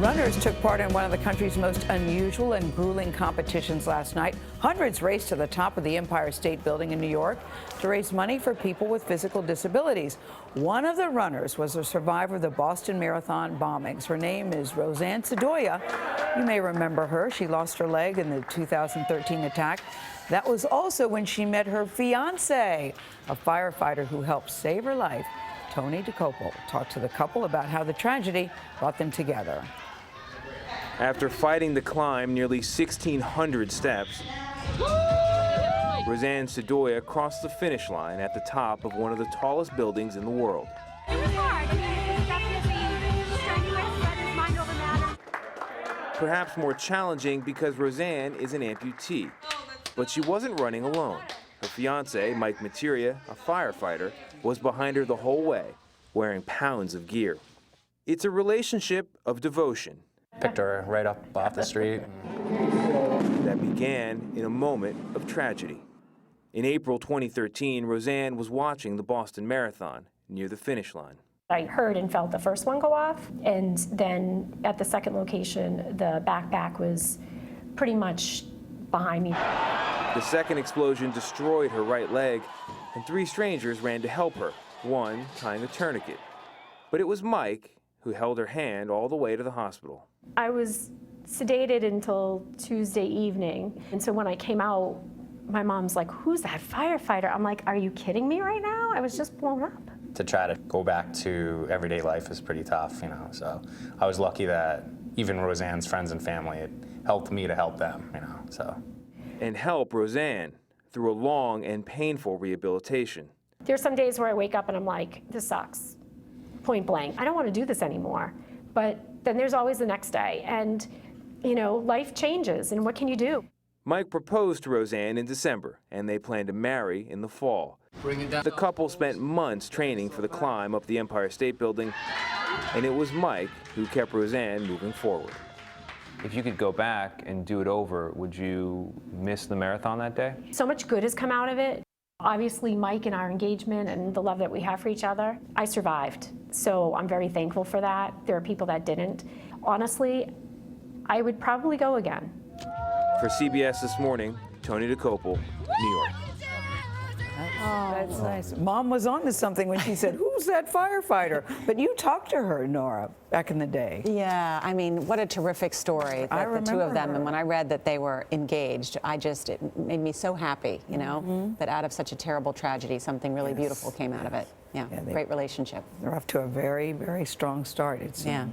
Runners took part in one of the country's most unusual and grueling competitions last night. Hundreds raced to the top of the Empire State Building in New York to raise money for people with physical disabilities. One of the runners was a survivor of the Boston Marathon bombings. Her name is Roseann Sdoia. You may remember her. She lost her leg in the 2013 attack. That was also when she met her fiancé, a firefighter who helped save her life. Tony Dokoupil talked to the couple about how the tragedy brought them together. After fighting the climb nearly 1,600 steps, Roseann Sdoia crossed the finish line at the top of one of the tallest buildings in the world. It was hard. It was definitely strenuous, but it's mind over matter. Perhaps more challenging because Roseann is an amputee. But she wasn't running alone. Her fiancé, Mike Materia, a firefighter, was behind her the whole way, wearing pounds of gear. It's a relationship of devotion. Picked her right up off the street. That began in a moment of tragedy. In April 2013, Roseann was watching the Boston Marathon near the finish line. I heard and felt the first one go off, and then at the second location, the backpack was pretty much behind me. The second explosion destroyed her right leg, and three strangers ran to help her, one tying a tourniquet. But it was Mike who held her hand all the way to the hospital. I was sedated until Tuesday evening, and so when I came out, my mom's like, "Who's that firefighter?" I'm like, "Are you kidding me right now? I was just blown up." To try to go back to everyday life is pretty tough, so I was lucky that even Roseann's friends and family had helped me to help them, so. And help Roseann through a long and painful rehabilitation. There's some days where I wake up and I'm like, this sucks, point blank. I don't want to do this anymore. But then there's always the next day, and life changes, and what can you do? Mike proposed to Roseann in December, and they plan to marry in the fall. The couple spent months training for the climb up the Empire State Building, and it was Mike who kept Roseann moving forward. If you could go back and do it over, would you miss the marathon that day? So much good has come out of it. Obviously, Mike and our engagement and the love that we have for each other, I survived. So I'm very thankful for that. There are people that didn't. Honestly, I would probably go again. For CBS This Morning, Tony Dokoupil, New York. That's nice. Mom was on to something when she said, "Who's that firefighter?" But you talked to her, Nora, back in the day. Yeah, I mean, what a terrific story, I the two of them. remember And when I read that they were engaged, it made me so happy, that out of such a terrible tragedy, something really beautiful came out of it. Yeah, great relationship. They're off to a very, very strong start, it seems. Yeah.